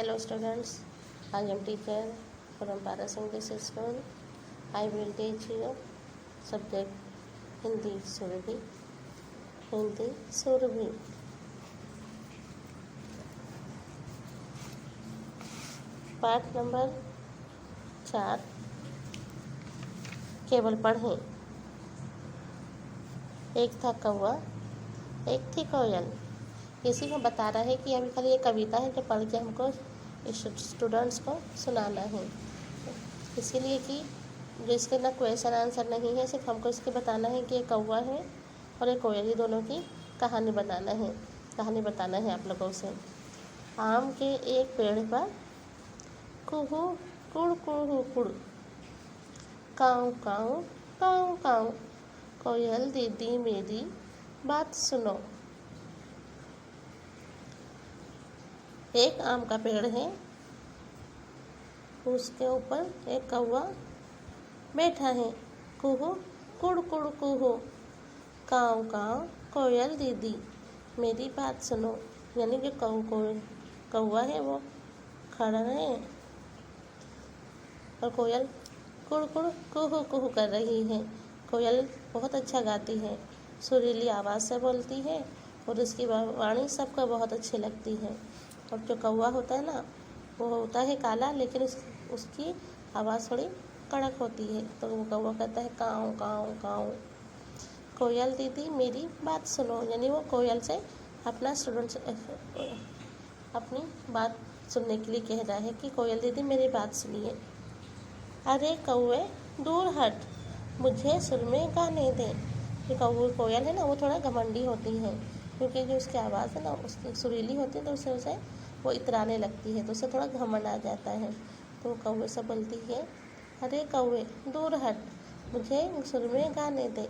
Hello students, I am teacher from Paras English School. I will teach you subject Hindi Surabhi. पाठ number 4 केवल पढ़ें। एक था कौवा, एक थी कोयल। इसी में बता रहा है कि अभी खाली ये कविता है जो पढ़ के हमको स्टूडेंट्स को सुनाना है, इसीलिए कि जो इसके ना क्वेश्चन आंसर नहीं है, सिर्फ हमको इसके बताना है कि ये कौवा है और ये कोयल, ये दोनों की कहानी बताना है आप लोगों से। आम के एक पेड़ पर कुहू कुड़ कुहू कुड़, काऊ काऊ काऊ काऊ, कोयल दीदी मेरी बात सुनो। एक आम का पेड़ है, उसके ऊपर एक कौवा बैठा है। कुहू कुड़ कुड़ कुहू, काऊ काऊ कोयल दीदी मेरी बात सुनो। यानी कि कौवा है वो खड़ा है और कोयल कुड़ कुड़ कुहू कुहू कर रही है। कोयल बहुत अच्छा गाती है, सुरीली आवाज़ से बोलती है और उसकी वाणी सबको बहुत अच्छी लगती है। और जो कौवा होता है ना, वो होता है काला, लेकिन उसकी आवाज़ थोड़ी कड़क होती है। तो वो कौवा कहता है काऊ काऊ काऊ, कोयल दीदी मेरी बात सुनो। यानी वो कोयल से अपनी बात सुनने के लिए कह रहा है कि कोयल दीदी मेरी बात सुनिए। अरे कौवे दूर हट, मुझे सुर में गाने दे। जो कोयल है ना, वो थोड़ा घमंडी होती है, क्योंकि जो उसकी आवाज़ है ना उसकी सुरीली होती है, तो उसे वो इतराने लगती है, तो उसे थोड़ा घमंड आ जाता है। तो वो कौवे से बोलती है, अरे कौवे दूर हट, मुझे सुर में गाने दे।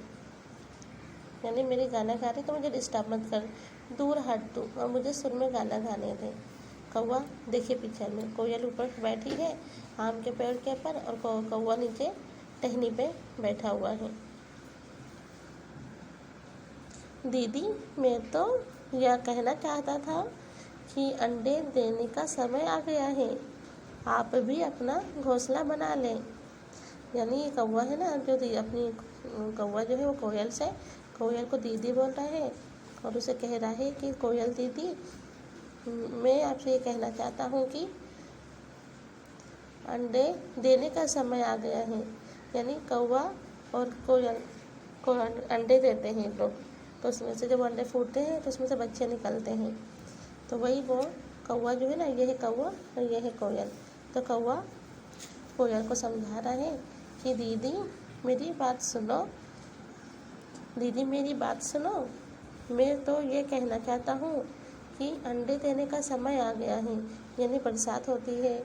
यानी मेरी गाना गा रही तो मुझे डिस्टर्ब मत कर, दूर हट तू और मुझे सुर में गाना गाने दे। कौवा देखिए पिक्चर में, कोयल ऊपर बैठी है आम के पेड़ के ऊपर और कौवा नीचे टहनी पे बैठा हुआ है। दीदी मैं तो यह कहना चाहता था कि अंडे देने का समय आ गया है, आप भी अपना घोंसला बना लें। यानी ये कौवा है ना, जो अपनी कौवा जो है वो कोयल को दीदी बोल रहा है और उसे कह रहा है कि कोयल दीदी मैं आपसे ये कहना चाहता हूँ कि अंडे देने का समय आ गया है। यानी कौवा और कोयल को अंडे देते हैं लोग, तो उसमें से जब अंडे फूटते हैं तो उसमें से बच्चे निकलते हैं। तो वही वो कौवा जो है ना, ये है कौवा और ये है कोयल। तो कौवा कोयल को समझा रहा है कि दीदी मेरी बात सुनो, दीदी मेरी बात सुनो, मैं तो ये कहना चाहता हूँ कि अंडे देने का समय आ गया है। यानी बरसात होती है,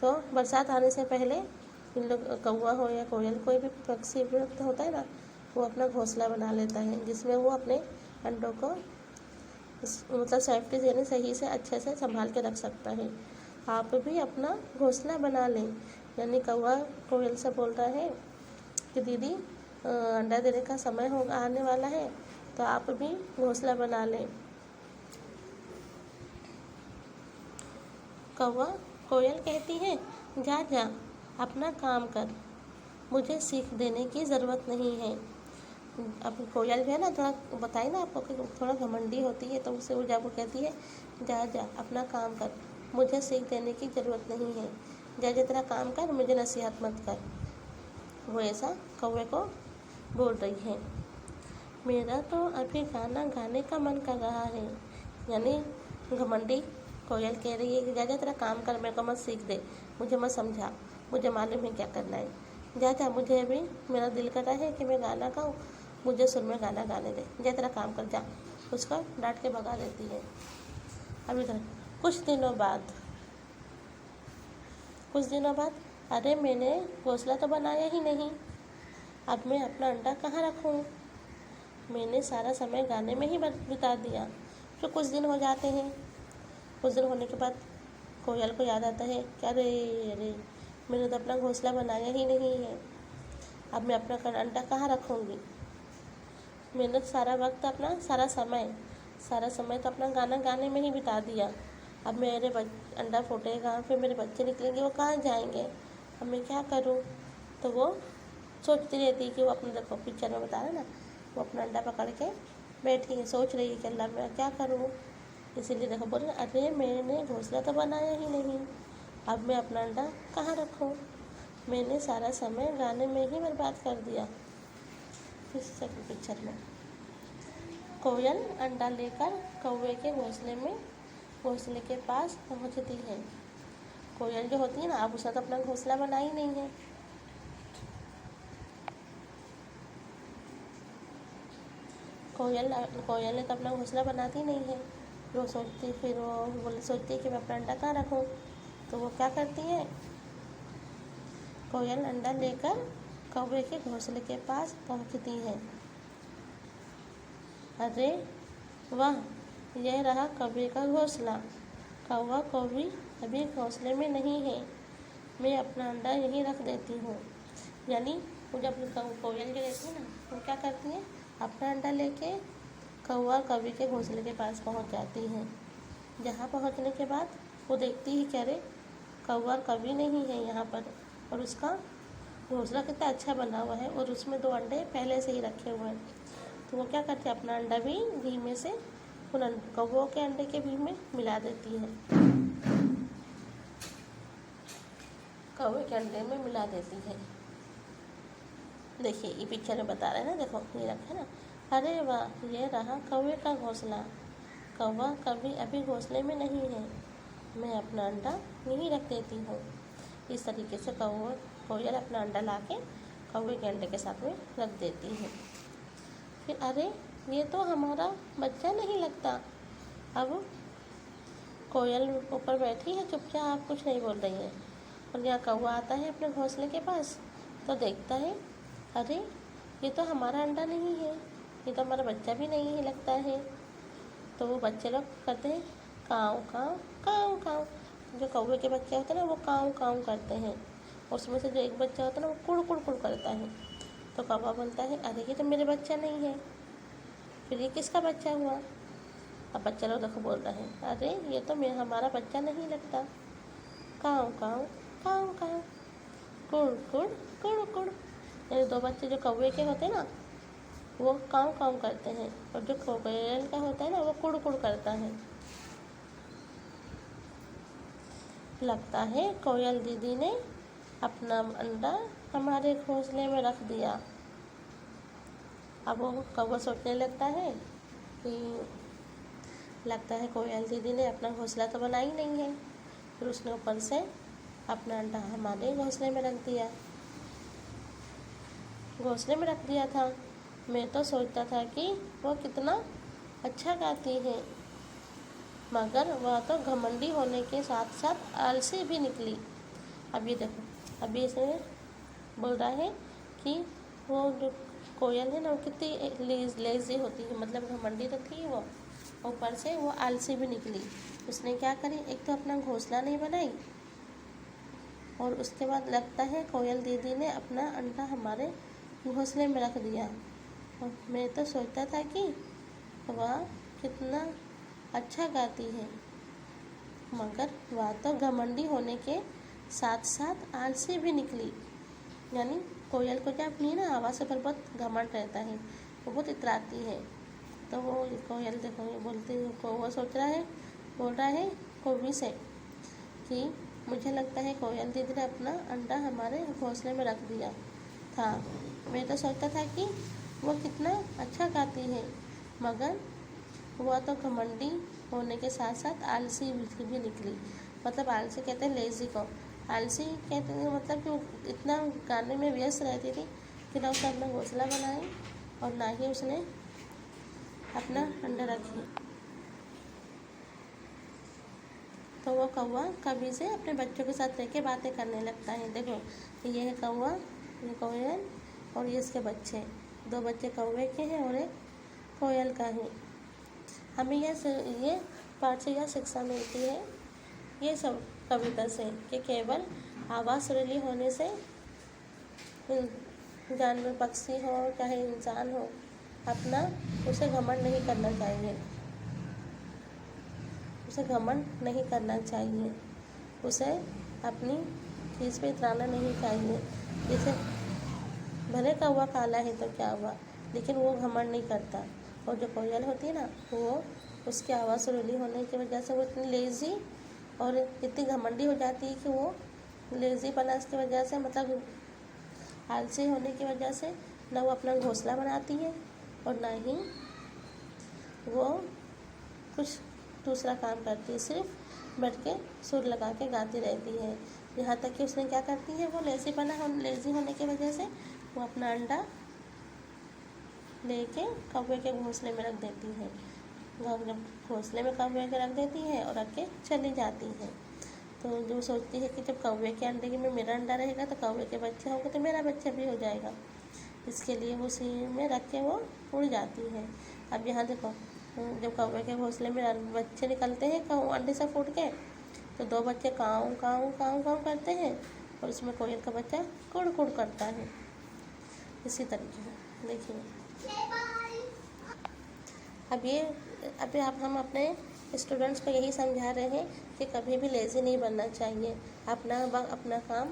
तो बरसात आने से पहले इन लोग कौवा हो या कोयल, कोई भी पक्षी होता है ना, वो अपना घोंसला बना लेता है, जिसमें वो अपने अंडों को मतलब सेफ्टी यानी सही से अच्छे से संभाल के रख सकता है। आप भी अपना घोंसला बना लें। यानी कौवा कोयल से बोल रहा है कि दीदी अंडा देने का समय होगा, आने वाला है, तो आप भी घोंसला बना लें। कौवा कोयल कहती है, जा जा अपना काम कर, मुझे सीख देने की ज़रूरत नहीं है। अब कोयल जो है ना, थोड़ा बताई ना आपको कि थोड़ा घमंडी होती है, तो उससे वो जब कहती है जा जा अपना काम कर, मुझे सीख देने की ज़रूरत नहीं है, जा जा तेरा काम कर, मुझे नसीहत मत कर। वो ऐसा कौवे को बोल रही है। मेरा तो अभी गाना गाने का मन कर रहा है। यानी घमंडी कोयल कह रही है कि जा जा तेरा काम कर, मेरे को मत सीख दे, मुझे मत समझा, मुझे मालूम है क्या करना है, जा जा, मुझे अभी मेरा दिल कर रहा है कि मैं गाना गाऊँ, मुझे सुर में गाना गाने दे, जा तेरा काम कर जा। उसको डांट के भगा देती है। अब इधर कुछ दिनों बाद अरे मैंने घोंसला तो बनाया ही नहीं, अब मैं अपना अंडा कहाँ रखूँ। मैंने सारा समय गाने में ही बिता दिया। फिर कुछ दिन हो जाते हैं, कुछ दिन होने के बाद कोयल को याद आता है कि अरे मैंने तो अपना घोंसला बनाया ही नहीं है, अब मैं अपना अंडा कहाँ रखूँगी। मैंने सारा वक्त अपना सारा समय तो अपना गाना गाने में ही बिता दिया, अब मेरे अंडा फूटेगा, फिर मेरे बच्चे निकलेंगे, वो कहाँ जाएंगे, अब मैं क्या करूँ। तो वो सोचती रहती है कि वो अपना, देखो पिक्चर में बता रहे ना, वो अपना अंडा पकड़ के बैठी है, सोच रही है कि अल्लाह मैं क्या करूँ। इसीलिए देखो बोल रहे, अरे मैंने घोंसला तो बनाया ही नहीं, अब मैं अपना अंडा कहाँ रखूँ, मैंने सारा समय गाने में ही बर्बाद कर दिया। इस पिक्चर में कोयल अंडा लेकर कौवे के घोंसले के पास पहुंचती है। कोयल जो होती है ना, अब उसने तो अपना घोंसला बनाई नहीं है। कोयल ने तो अपना घोंसला बनाती नहीं है, वो सोचती, फिर वो सोचती है कि मैं अपना अंडा कहाँ रखूँ। तो वो क्या करती है, कोयल अंडा लेकर कौवे के घोंसले के पास पहुंचती है। अरे वाह, यह रहा कौवे का घोंसला। कौवा कौवी अभी घोंसले में नहीं है, मैं अपना अंडा यहीं रख देती हूँ। यानी वो जब कोयल जो रहती है ना, वो क्या करती है, अपना अंडा लेके कौवा कौवी के घोंसले के पास पहुँच जाती है। जहाँ पहुँचने के बाद वो देखती है कि अरे कौवा कौवी नहीं है यहाँ पर, और उसका घोंसला कितना अच्छा बना हुआ है, और उसमें 2 अंडे पहले से ही रखे हुए हैं। तो वो क्या करती है, अपना अंडा भी घी में से उन कौवों के अंडे के घी में मिला देती है, कौवे के अंडे में मिला देती है। देखिए ये पिक्चर में बता रहे हैं ना, देखो ये रखा है ना, अरे वाह, ये रहा कौवे का घोंसला। कौवा कभी अभी घोंसले में नहीं है, मैं अपना अंडा यहीं रख देती हूँ। इस तरीके से कोयल अपना अंडा लाके कौवे के अंडे के साथ में रख देती है। फिर अरे ये तो हमारा बच्चा नहीं लगता। अब कोयल ऊपर बैठी है चुपचाप, कुछ नहीं बोल रही है, और यहाँ कौवा आता है अपने घोंसले के पास, तो देखता है अरे ये तो हमारा अंडा नहीं है, ये तो हमारा बच्चा भी नहीं है लगता है। तो वो बच्चे लोग करते हैं काऊ काऊ काऊ काऊ। जो कौवे के बच्चे होते हैं ना, वो काऊ काऊ करते हैं, और उसमें से जो एक बच्चा होता है ना, वो कुड़ कुड़ कुड़ करता है। तो कौवा बोलता है अरे ये तो मेरे बच्चा नहीं है, फिर ये किसका बच्चा हुआ। अब बच्चा लोग देखो बोल रहे हैं अरे ये तो हमारा बच्चा नहीं लगता। काऊ काऊ काऊ काऊ, कुड़ कुड़ कुड़ कुड़। यानी 2 बच्चे जो कौवे के होते हैं ना, वो काऊ काऊ करते हैं, और जो कोयल का होता है ना, वो कुड़ कुड़ करता है। लगता है कोयल दीदी ने अपना अंडा हमारे घोंसले में रख दिया। अब वो कौवा सोचने लगता है कि लगता है कोयल दीदी ने अपना घोंसला तो बनाई नहीं है, फिर उसने ऊपर से अपना अंडा हमारे घोंसले में रख दिया। घोंसले में रख दिया था, मैं तो सोचता था कि वो कितना अच्छा गाती है, मगर वह तो घमंडी होने के साथ साथ आलसी भी निकली। अब ये देखो, अभी इसने बोल रहा है कि वो जो कोयल है ना, वो कितनी लेजी होती है, मतलब घमंडी तो थी वो, ऊपर से वो आलसी भी निकली। उसने क्या करी, एक तो अपना घोंसला नहीं बनाई, और उसके बाद लगता है कोयल दीदी ने अपना अंडा हमारे घोंसले में रख दिया। और मैं तो सोचता था कि वह कितना अच्छा गाती है, मगर वह तो घमंडी होने के साथ साथ आलसी भी निकली। यानी कोयल को क्या अपनी ना आवाज़ से बहुत घमंड रहता है, वो बहुत इतराती है। तो वो कोयल देखो ये बोलती है, को वो बोल रहा है कौवी से कि मुझे लगता है कोयल दीदी ने अपना अंडा हमारे घोंसले में रख दिया था। मैं तो सोचता था कि वो कितना अच्छा गाती है, मगर वह तो घमंडी होने के साथ साथ आलसी भी निकली। मतलब आलसी कहते हैं लेज़ी को, आलसी कहते हैं मतलब कि वो इतना गाने में व्यस्त रहती थी कि ना उसने अपना घोंसला बनाया और ना ही उसने अपना अंडा रखी। तो वो कौवा कभी से अपने बच्चों के साथ रह के बातें करने लगता है। देखो ये है कौवा, ये कोयल, और ये इसके बच्चे, 2 बच्चे कौवे के हैं और एक कोयल का है। हमें ये पाठ से यह शिक्षा मिलती है, ये सब कविता से, कि केवल आवाज़ सुरीली होने से जानवर पक्षी हो चाहे इंसान हो, अपना उसे घमंड नहीं करना चाहिए। उसे घमंड नहीं करना चाहिए, उसे अपनी चीज़ पे इतराना नहीं चाहिए। जैसे भले कौवा काला है तो क्या हुआ, लेकिन वो घमंड नहीं करता। और जो कोयल होती है ना, वो उसकी आवाज़ सुरीली होने की वजह से वो इतनी लेज़ी और इतनी घमंडी हो जाती है कि वो लेज़ी पनस की वजह से, मतलब आलसी होने की वजह से, ना वो अपना घोंसला बनाती है और ना ही वो कुछ दूसरा काम करती है, सिर्फ बैठ के सुर लगा के गाती रहती है। यहाँ तक कि उसने क्या करती है, वो लेज़ी होने की वजह से वो अपना अंडा लेके कौवे के घोंसले में रख देती है। जब घोंसले में कौवे के रख देती है और रख के चली जाती है, तो जो सोचती है कि जब कौवे के अंडे में मेरा अंडा रहेगा तो कौवे के बच्चे होंगे तो मेरा बच्चा भी हो जाएगा, इसके लिए वो उसी में रख के वो उड़ जाती है। अब यहाँ देखो, जब कौवे के घोंसले में बच्चे निकलते हैं अंडे से फूट के, तो दो बच्चे काऊ काऊ काऊ काऊ करते हैं और उसमें कोयल का बच्चा कुड़ कुड़ करता है। इसी तरीके से देखिए, अभी हम अपने स्टूडेंट्स को यही समझा रहे हैं कि कभी भी लेज़ी नहीं बनना चाहिए, अपना काम।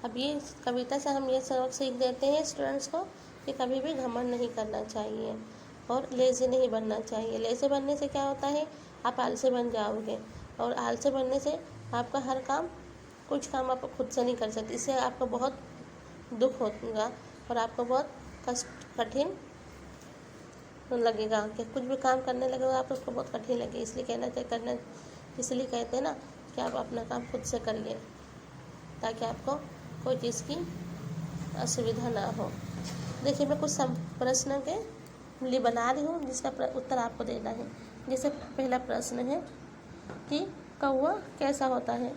अब ये कविता से हम ये सबक सीख देते हैं स्टूडेंट्स को कि कभी भी घमंड नहीं करना चाहिए और लेज़ी नहीं बनना चाहिए। लेज़ी बनने से क्या होता है, आप आलसी बन जाओगे और आलसी बनने से आपका हर काम, कुछ काम आप खुद से नहीं कर सकते। इससे आपको बहुत दुख होगा और आपको बहुत कठिन लगेगा कि कुछ भी काम करने लगेगा आप उसको बहुत कठिन लगे। इसलिए कहते हैं ना कि आप अपना काम खुद से करिए, ताकि आपको कोई चीज़ की असुविधा ना हो। देखिए, मैं कुछ प्रश्न के लिए बना रही हूँ जिसका उत्तर आपको देना है। जैसे पहला प्रश्न है कि कौवा कैसा होता है।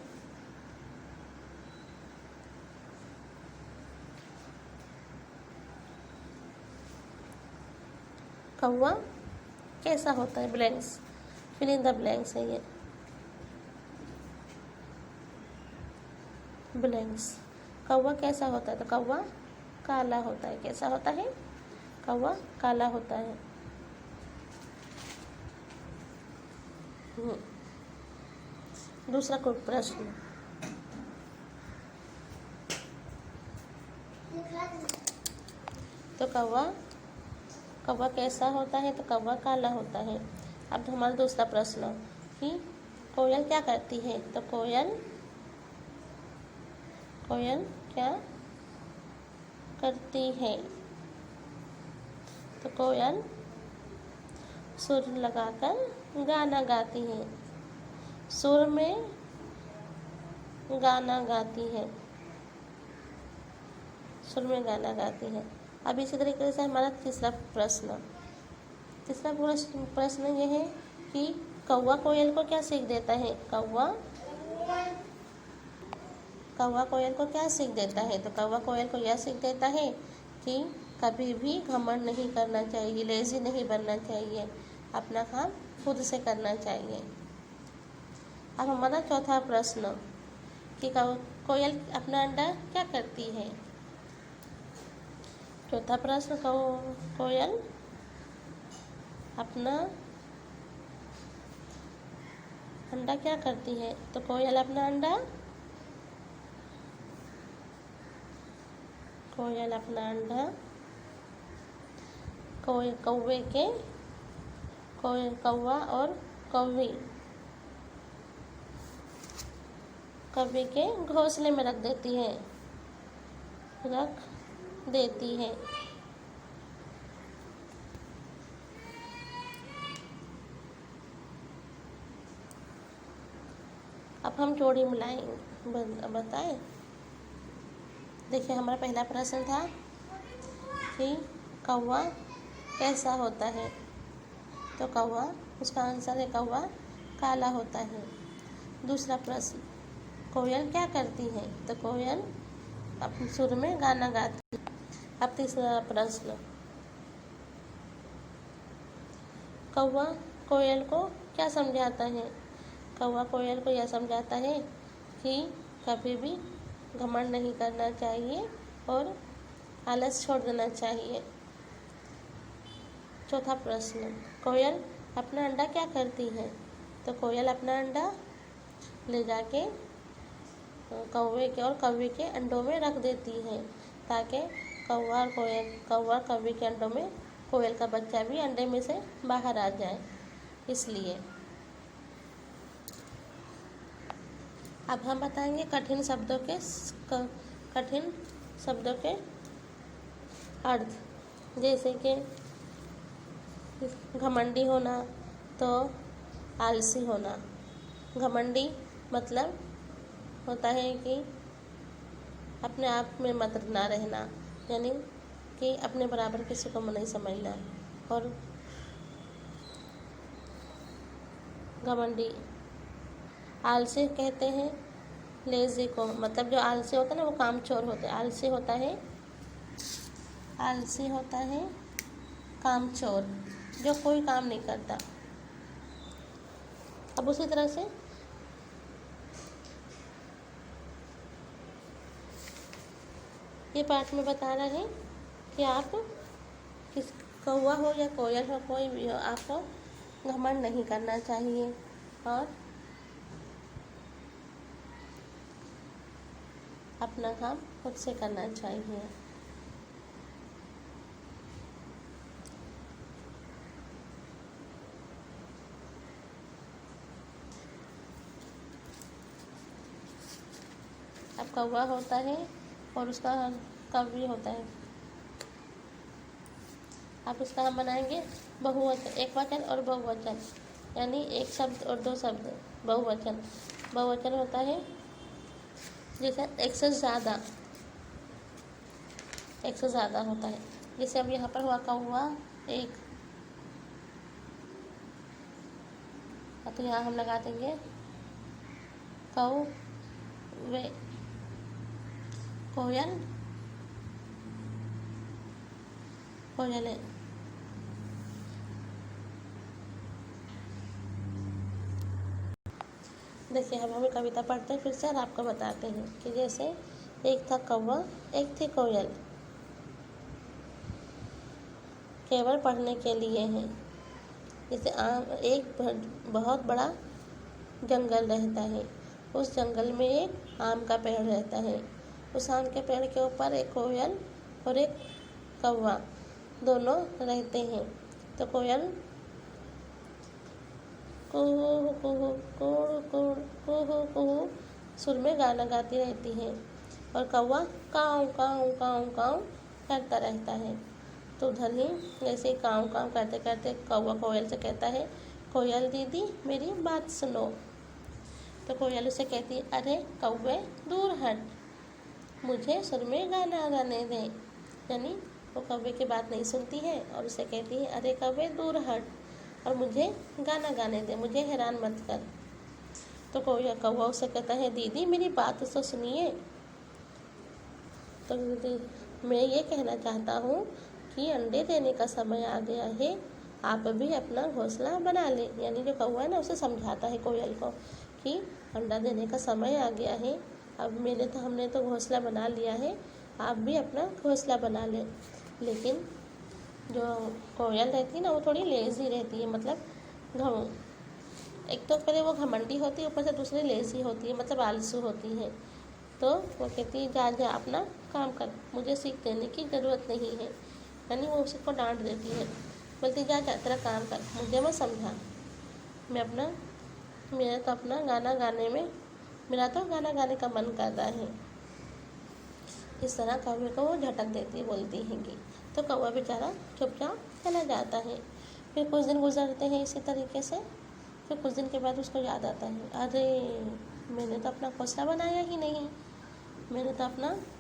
कौवा कैसा होता है, blanks, fill in the blanks है ये ब्लैंक्स। कौवा कैसा होता है, तो कौवा काला होता है। कैसा होता है, कौवा काला होता है। दूसरा प्रश्न, तो कौवा कैसा होता है, तो कौवा काला होता है। अब हमारा दूसरा प्रश्न कि कोयल क्या करती है, तो कोयल क्या करती है, तो कोयल सुर लगाकर गाना गाती है। सुर में गाना गाती है, सुर में गाना गाती है। अब इसी तरीके से हमारा तीसरा प्रश्न ये है कि कौवा कोयल को क्या सीख देता है। कौवा कोयल को क्या सीख देता है, तो कौवा कोयल को यह सीख देता है कि कभी भी घमंड नहीं करना चाहिए, लेज़ी नहीं बनना चाहिए, अपना काम खुद से करना चाहिए। अब हमारा चौथा प्रश्न कि कोयल अपना अंडा क्या करती है। चौथा प्रश्न, कोयल अपना अंडा क्या करती है, तो कोयल अपना अंडा कौवा और कौवे के घोंसले में रख देती है। अब हम जोड़ी मिलाएंगे, बताएं। देखिए, हमारा पहला प्रश्न था कि कौवा कैसा होता है, तो कौवा, उसका आंसर है कौवा काला होता है। दूसरा प्रश्न, कोयल क्या करती है, तो कोयल अपने सुर में गाना गाती है। अब तीसरा प्रश्न, कौवा कोयल को क्या समझाता है। कौवा कोयल को यह समझाता है कि कभी भी घमंड नहीं करना चाहिए और आलस छोड़ देना चाहिए। चौथा प्रश्न, कोयल अपना अंडा क्या करती है, तो कोयल अपना अंडा ले जाके कौवे के और कौवे के अंडों में रख देती है, ताकि कौवा कौवे के अंडों में कोयल का बच्चा भी अंडे में से बाहर आ जाए, इसलिए। अब हम बताएंगे कठिन शब्दों के अर्थ। जैसे कि घमंडी होना, तो आलसी होना। घमंडी मतलब होता है कि अपने आप में मत ना रहना, यानी कि अपने बराबर किसी को नहीं समझना। और घमंडी आलसी कहते हैं लेज़ी को, मतलब जो आलसी होता है ना वो कामचोर होते हैं। आलसी होता है कामचोर, जो कोई काम नहीं करता। अब उसी तरह से ये पाठ में बता रहा है कि आप किस कौवा हो या कोयल हो, कोई भी हो, आपको घमंड नहीं करना चाहिए और अपना काम खुद से करना चाहिए। अब कौवा होता है और उसका कवि होता है। अब इसका हम बनाएंगे बहुवचन, एक वचन और बहुवचन, यानी एक शब्द और दो शब्द। बहुवचन होता है जैसे एक से ज़्यादा होता है। जैसे अब यहाँ पर हुआ कौवा एक, तो यहाँ हम लगा देंगे कौवे। कोयलें। देखिए हम हमें कविता पढ़ते हैं फिर से और आपको बताते हैं कि जैसे एक था कौवा, एक थी कोयल, केवल पढ़ने के लिए है। जैसे एक बहुत बड़ा जंगल रहता है, उस जंगल में एक आम का पेड़ रहता है। उस आम के पेड़ के ऊपर एक कोयल और एक कौवा दोनों रहते हैं। तो कोयल कुहू कुहू कुहू कुहू कुहू कुहू सुर में गाना गाती रहती है और कौवा काऊ काऊ काऊ काऊ करता रहता है। तो उधर ही जैसे काऊ काऊ करते करते कौवा कोयल से कहता है, कोयल दीदी मेरी बात सुनो। तो कोयल उसे कहती है, अरे कौवे दूर हट, मुझे सुर में गाना गाने दे। यानी वो कौवे की बात नहीं सुनती है और उसे कहती है, अरे कौवे दूर हट और मुझे गाना गाने दे, मुझे हैरान मत कर। तो कौवा उसे कहता है, दीदी मेरी बात तो सुनिए। तो मैं ये कहना चाहता हूँ कि अंडे देने का समय आ गया है, आप भी अपना घोंसला बना लें। यानी जो कौवा है ना उसे समझाता है कोयल को कि अंडा देने का समय आ गया है, अब हमने तो घोंसला बना लिया है, आप भी अपना घोंसला बना लें। लेकिन जो कोयल रहती है ना वो थोड़ी लेज़ी रहती है, मतलब एक तो पहले वो घमंडी होती है, ऊपर से दूसरी लेज़ी होती है, मतलब आलसू होती है। तो वो कहती है, जा जा अपना काम कर, मुझे सीख देने की ज़रूरत नहीं है। यानी वो उसको डांट देती है, बोलती जा जा तेरा काम कर, मुझे मत समझा, मेरा तो गाना गाने का मन कर रहा है। इस तरह कौवे को वो झटक देती बोलती हैगी। तो कौवा बेचारा चुपचाप चला जाता है। फिर कुछ दिन गुजरते हैं इसी तरीके से। फिर कुछ दिन के बाद उसको याद आता है, अरे मैंने तो अपना घोंसला बनाया ही नहीं,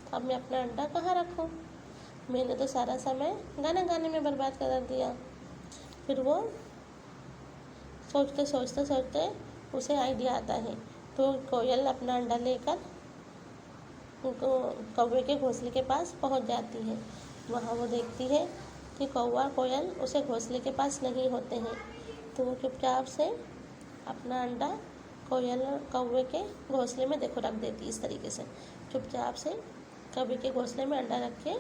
अब मैं अपना अंडा कहाँ रखूँ, मैंने तो सारा समय गाना गाने में बर्बाद कर दिया। फिर वो सोचते उसे आइडिया आता है। तो कोयल अपना अंडा लेकर कौवे के घोंसले के पास पहुंच जाती है। वहाँ वो देखती है कि कौवा कोयल उसे घोंसले के पास नहीं होते हैं। तो वो चुपचाप से अपना अंडा कौवे के घोंसले में रख देती है। इस तरीके से चुपचाप से कौवे के घोंसले में अंडा रख के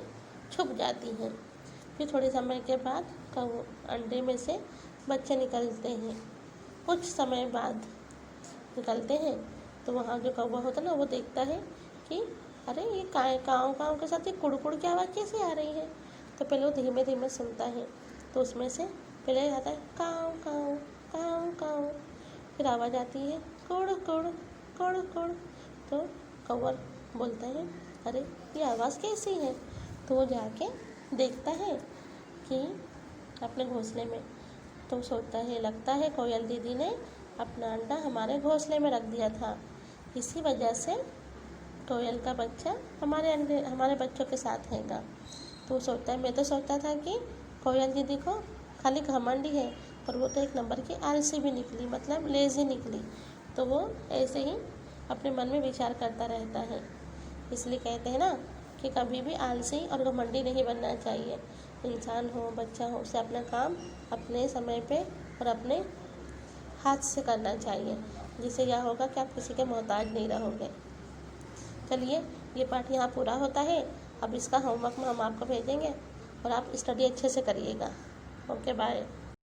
छुप जाती है। फिर थोड़े समय के बाद अंडे में से बच्चे निकलते हैं कुछ समय बाद निकलते हैं तो वहाँ जो कौवा होता है ना वो देखता है कि अरे ये काँव काँव के साथ ये कुड़कुड़ की आवाज़ कैसे आ रही है। तो पहले वो धीमे धीमे सुनता है, तो उसमें से पहले आता है काँव काँव काँव काँव, फिर आवाज़ आती है कुड़ कुड़ कुड़ कुड़। तो कौवा बोलता है अरे ये आवाज़ कैसी है। तो वो जाके देखता है कि अपने घोंसले में, तो सोचता है लगता है कोयल दीदी ने अपना अंडा हमारे घोंसले में रख दिया था, इसी वजह से कोयल का बच्चा हमारे बच्चों के साथ हैगा। तो सोचता है मैं तो सोचता था कि कोयल दीदी को खाली घमंड ही है, पर वो तो एक नंबर की आलसी भी निकली, मतलब लेज़ी निकली। तो वो ऐसे ही अपने मन में विचार करता रहता है। इसलिए कहते हैं ना कि कभी भी आलसी और घमंडी नहीं बनना चाहिए। इंसान हो बच्चा हो, उसे अपना काम अपने समय पे और अपने हाथ से करना चाहिए, जिससे यह होगा कि आप किसी के मोहताज नहीं रहोगे। चलिए ये पाठ यहाँ पूरा होता है। अब इसका होमवर्क में हम आपको भेजेंगे और आप स्टडी अच्छे से करिएगा। Okay bye.